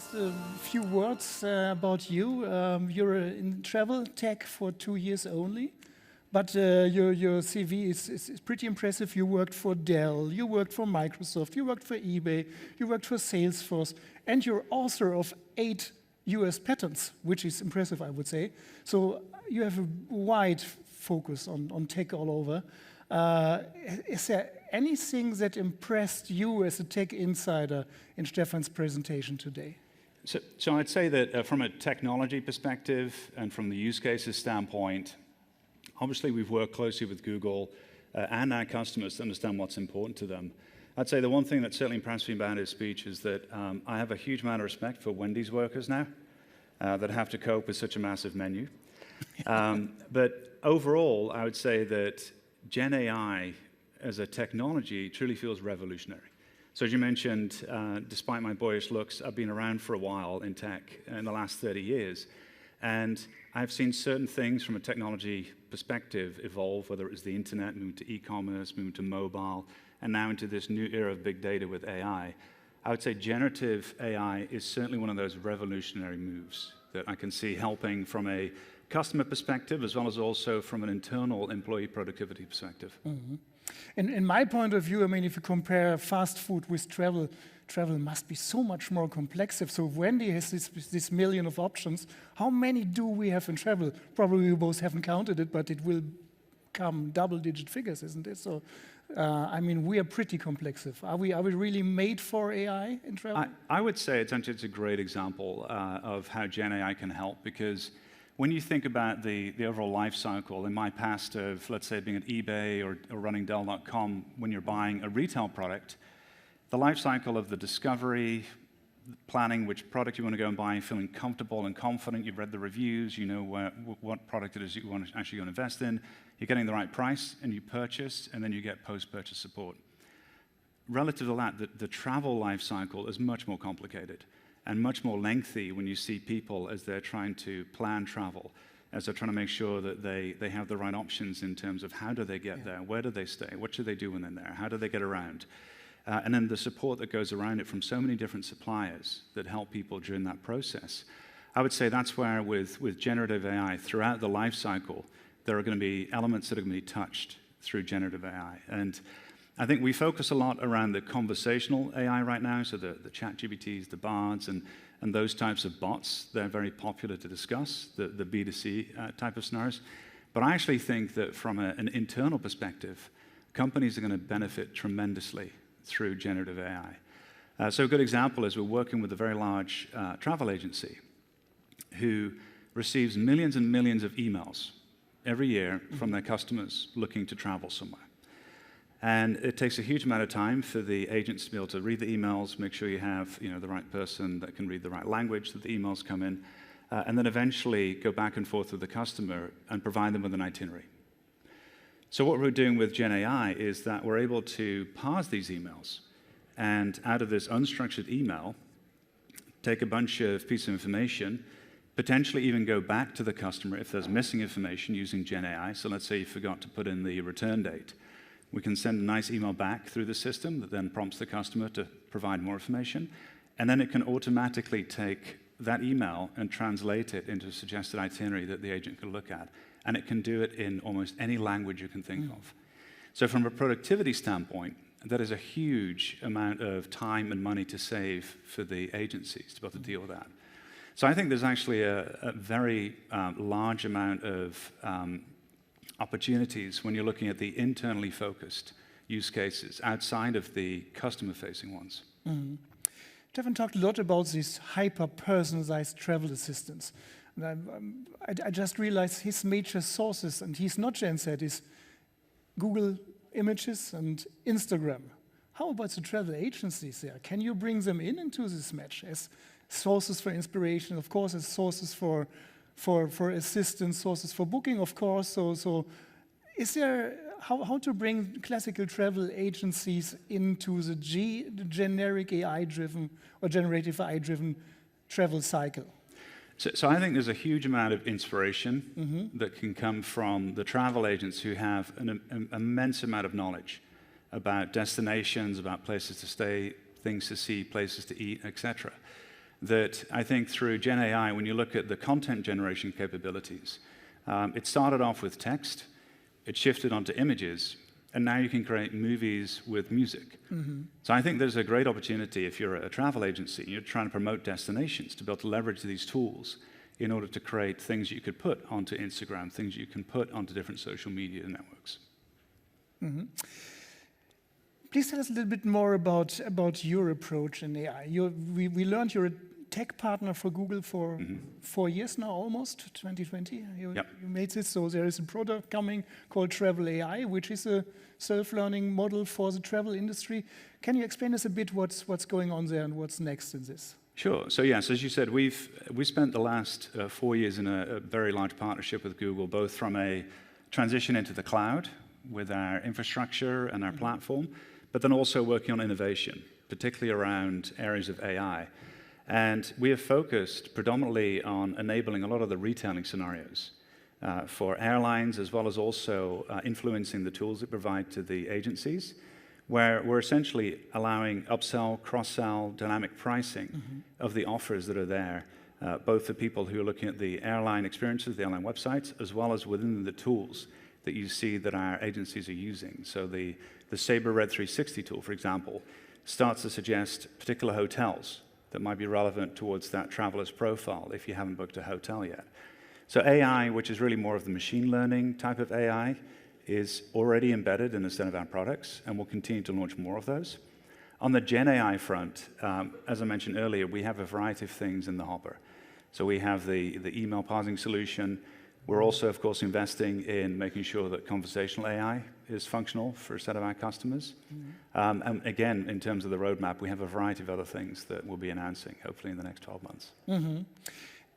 Just a few words about you. You're in Traveltech for 2 years only, but your CV is pretty impressive. You worked for Dell, you worked for Microsoft, you worked for eBay, you worked for Salesforce, and you're author of 8 US patents, which is impressive, I would say. So you have a wide focus on tech all over. Is there anything that impressed you as a tech insider in Stefan's presentation today? So I'd say that from a technology perspective and from the use cases standpoint, obviously we've worked closely with Google and our customers to understand what's important to them. I'd say the one thing that certainly impressed me about his speech is that I have a huge amount of respect for Wendy's workers now that have to cope with such a massive menu. But overall, I would say that GenAI as a technology truly feels revolutionary. So as you mentioned, despite my boyish looks, I've been around for a while in tech in the last 30 years. And I've seen certain things from a technology perspective evolve, whether it was the internet, moving to e-commerce, moving to mobile, and now into this new era of big data with AI. I would say generative AI is certainly one of those revolutionary moves that I can see helping from a customer perspective, as well as also from an internal employee productivity perspective. Mm-hmm. In my point of view, I mean, if you compare fast food with travel, travel must be so much more complex. So Wendy has this million of options. How many do we have in travel? Probably we both haven't counted it, but it will come double-digit figures, isn't it? So, I mean, we are pretty complex. Are we really made for AI in travel? I would say it's a great example of how GenAI can help, because when you think about the overall life cycle, in my past of, let's say, being at eBay or running Dell.com, when you're buying a retail product, the life cycle of the discovery, planning which product you want to go and buy, feeling comfortable and confident, you've read the reviews, you know what product it is you want to actually go and invest in, you're getting the right price, and you purchase, and then you get post-purchase support. Relative to that, the travel life cycle is much more complicated and much more lengthy when you see people as they're trying to plan travel, as they're trying to make sure that they have the right options in terms of how do they get there, where do they stay, what should they do when they're there, how do they get around, and then the support that goes around it from so many different suppliers that help people during that process. I would say that's where with generative AI, throughout the life cycle, there are going to be elements that are going to be touched through generative AI. And I think we focus a lot around the conversational AI right now, so the ChatGPTs, the Bards, and those types of bots. They're very popular to discuss, the B2C type of scenarios. But I actually think that from an internal perspective, companies are going to benefit tremendously through generative AI. So a good example is we're working with a very large travel agency who receives millions and millions of emails every year from their customers looking to travel somewhere. And it takes a huge amount of time for the agents to be able to read the emails, make sure you have the right person that can read the right language that the emails come in, and then eventually go back and forth with the customer and provide them with an itinerary. So what we're doing with GenAI is that we're able to parse these emails, and out of this unstructured email, take a bunch of pieces of information, potentially even go back to the customer if there's missing information using GenAI. So let's say you forgot to put in the return date. We can send a nice email back through the system that then prompts the customer to provide more information. And then it can automatically take that email and translate it into a suggested itinerary that the agent can look at. And it can do it in almost any language you can think of. So from a productivity standpoint, that is a huge amount of time and money to save for the agencies to be able to deal with that. So I think there's actually a very large amount of opportunities when you're looking at the internally focused use cases outside of the customer-facing ones. Mm-hmm. Stefan talked a lot about these hyper-personalized travel assistants. And I just realized his major sources, and he's not GenSet, is Google Images and Instagram. How about the travel agencies there? Can you bring them into this match as sources for inspiration, of course, as sources for assistance, sources for booking, of course. So is there, how to bring classical travel agencies into the generic AI-driven or generative AI-driven travel cycle? So I think there's a huge amount of inspiration that can come from the travel agents who have an immense amount of knowledge about destinations, about places to stay, things to see, places to eat, etc. that I think through GenAI, when you look at the content generation capabilities, it started off with text, it shifted onto images, and now you can create movies with music. So I think there's a great opportunity if you're a travel agency, and you're trying to promote destinations, to be able to leverage these tools in order to create things you could put onto Instagram, things you can put onto different social media networks. Please tell us a little bit more about your approach in AI. We learned you're a tech partner for Google for 4 years now, almost, 2020. You made this, so there is a product coming called TravelAI, which is a self-learning model for the travel industry. Can you explain us a bit what's going on there and what's next in this? Sure. So yes, as you said, we spent the last 4 years in a very large partnership with Google, both from a transition into the cloud with our infrastructure and our platform, but then also working on innovation, particularly around areas of AI. And we have focused predominantly on enabling a lot of the retailing scenarios for airlines, as well as also influencing the tools that provide to the agencies, where we're essentially allowing upsell, cross-sell, dynamic pricing of the offers that are there, both for people who are looking at the airline experiences, the airline websites, as well as within the tools that you see that our agencies are using. So the Sabre Red 360 tool, for example, starts to suggest particular hotels that might be relevant towards that traveler's profile if you haven't booked a hotel yet. So AI, which is really more of the machine learning type of AI, is already embedded in a set of our products, and we'll continue to launch more of those. On the GenAI front, as I mentioned earlier, we have a variety of things in the hopper. So we have the email parsing solution. We're also, of course, investing in making sure that conversational AI is functional for a set of our customers. And again, in terms of the roadmap, we have a variety of other things that we'll be announcing, hopefully in the next 12 months. In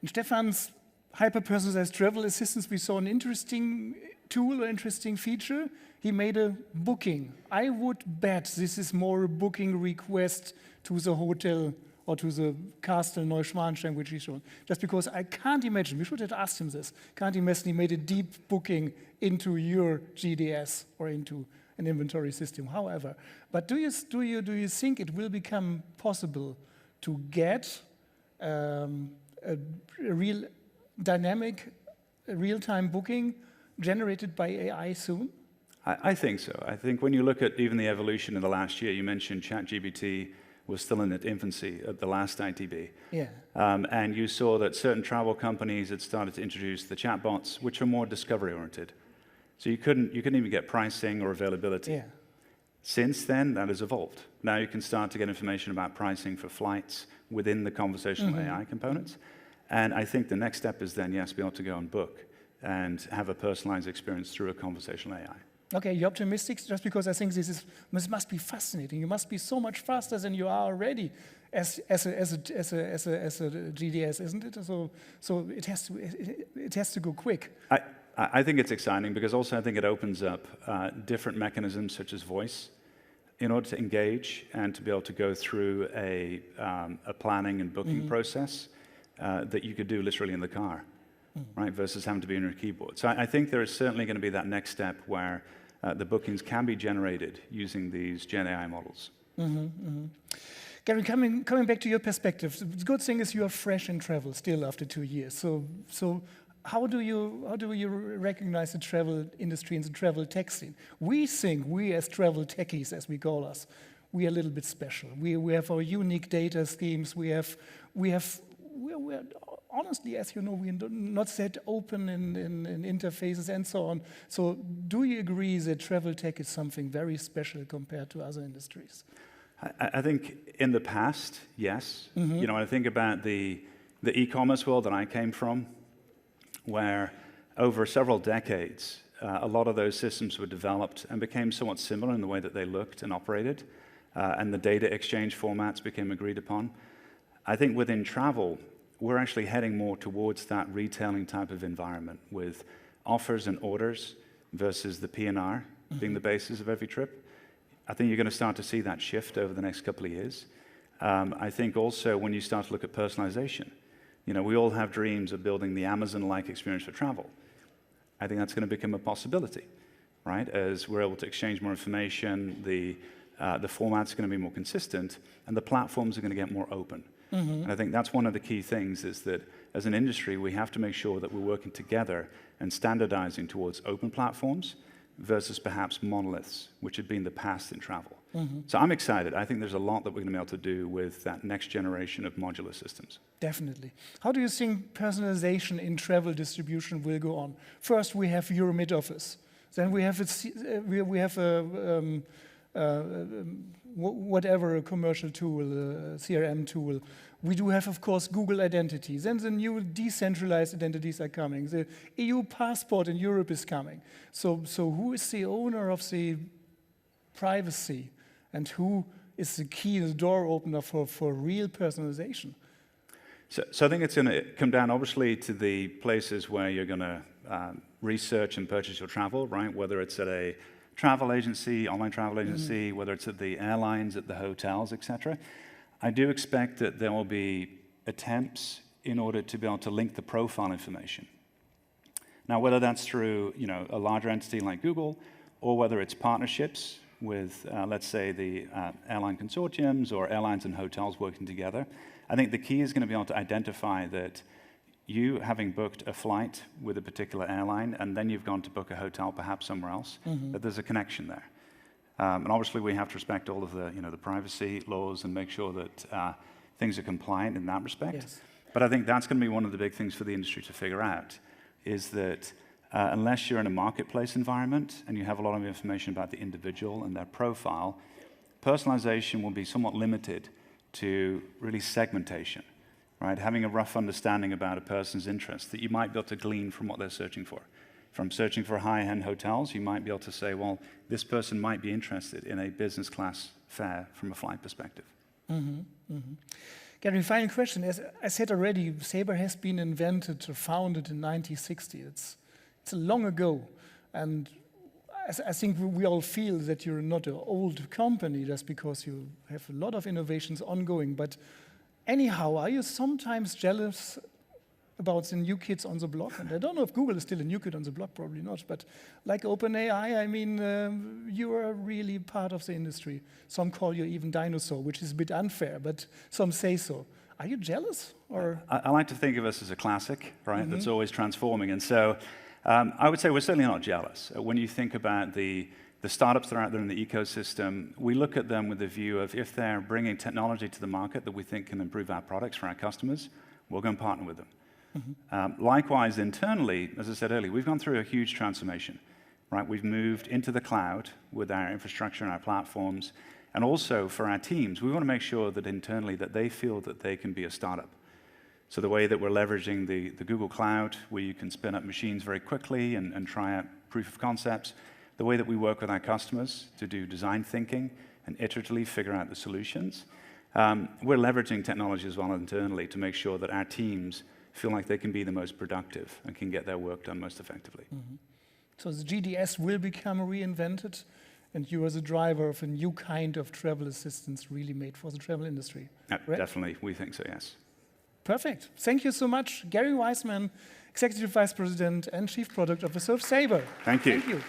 Stefan's hyper-personalized travel assistance, we saw an interesting tool, an interesting feature. He made a booking. I would bet this is more a booking request to the hotel or to the castle Neuschwanstein, which he showed. Just because I can't imagine, we should have asked him this, can't imagine he made a deep booking into your GDS or into an inventory system, however. But do you think it will become possible to get a real dynamic, real-time booking generated by AI soon? I think so. I think when you look at even the evolution in the last year, you mentioned ChatGPT was still in its infancy at the last ITB. Yeah. And you saw that certain travel companies had started to introduce the chatbots, which are more discovery-oriented. So you couldn't even get pricing or availability. Yeah. Since then, that has evolved. Now you can start to get information about pricing for flights within the conversational AI components. And I think the next step is then, yes, be able to go and book and have a personalized experience through a conversational AI. Okay, you're optimistic just because I think this must be fascinating. You must be so much faster than you are already as a GDS, isn't it? So it has to go quick. I think it's exciting because also I think it opens up different mechanisms such as voice in order to engage and to be able to go through a planning and booking process that you could do literally in the car, right, versus having to be on your keyboard. So I think there is certainly going to be that next step where the bookings can be generated using these GenAI models. Garry, coming back to your perspective, the good thing is you are fresh in travel still after 2 years. So how do you recognize the travel industry and the travel tech scene? We think we as travel techies, as we call us, we are a little bit special. We have our unique data schemes. We're honestly, as you know, we're not that open in interfaces and so on. So do you agree that travel tech is something very special compared to other industries? I think in the past, yes. You know, when I think about the e-commerce world that I came from, where over several decades, a lot of those systems were developed and became somewhat similar in the way that they looked and operated, and the data exchange formats became agreed upon. I think within travel, we're actually heading more towards that retailing type of environment with offers and orders versus the P&R being the basis of every trip. I think you're going to start to see that shift over the next couple of years. I think also when you start to look at personalization, you know, we all have dreams of building the Amazon-like experience for travel. I think that's going to become a possibility, right? As we're able to exchange more information, the format's going to be more consistent, and the platforms are going to get more open. And I think that's one of the key things is that as an industry, we have to make sure that we're working together and standardizing towards open platforms versus perhaps monoliths, which had been the past in travel. So I'm excited. I think there's a lot that we're going to be able to do with that next generation of modular systems. Definitely. How do you think personalization in travel distribution will go on? First, we have your mid-office. Then we have whatever a commercial tool, a CRM tool. We do have, of course, Google Identity. Then the new decentralized identities are coming. The EU passport in Europe is coming. So who is the owner of the privacy? And who is the key, the door opener for real personalization? So I think it's going to come down, obviously, to the places where you're going to research and purchase your travel, right? Whether it's at a travel agency, online travel agency, whether it's at the airlines, at the hotels, etc. I do expect that there will be attempts in order to be able to link the profile information. Now, whether that's through a larger entity like Google, or whether it's partnerships with, let's say, the airline consortiums or airlines and hotels working together, I think the key is going to be able to identify that you, having booked a flight with a particular airline, and then you've gone to book a hotel perhaps somewhere else, that there's a connection there. And obviously, we have to respect all of the privacy laws and make sure that things are compliant in that respect. Yes. But I think that's going to be one of the big things for the industry to figure out, is that unless you're in a marketplace environment and you have a lot of information about the individual and their profile, personalization will be somewhat limited to really segmentation, right? Having a rough understanding about a person's interests that you might be able to glean from what they're searching for. From searching for high-end hotels, you might be able to say, well, this person might be interested in a business class fare from a flight perspective. Garry, final question. As I said already, Sabre has been invented or founded in 1960. It's long ago. And I think we all feel that you're not an old company just because you have a lot of innovations ongoing. But anyhow, are you sometimes jealous about the new kids on the block? And I don't know if Google is still a new kid on the block, probably not. But like OpenAI, I mean, you are really part of the industry. Some call you even dinosaur, which is a bit unfair, but some say so. Are you jealous? Or I like to think of us as a classic, right, that's always transforming. And so I would say we're certainly not jealous. When you think about the startups that are out there in the ecosystem, we look at them with the view of if they're bringing technology to the market that we think can improve our products for our customers, we'll go and partner with them. Likewise, internally, as I said earlier, we've gone through a huge transformation, right? We've moved into the cloud with our infrastructure and our platforms, and also for our teams, we want to make sure that internally that they feel that they can be a startup. So the way that we're leveraging the Google Cloud, where you can spin up machines very quickly and try out proof of concepts, the way that we work with our customers to do design thinking and iteratively figure out the solutions, we're leveraging technology as well internally to make sure that our teams feel like they can be the most productive and can get their work done most effectively. So the GDS will become reinvented, and you are the driver of a new kind of travel assistance really made for the travel industry. Right? Definitely, we think so, yes. Perfect. Thank you so much, Garry Wiseman, Executive Vice President and Chief Product Officer of Sabre. Thank you. Thank you.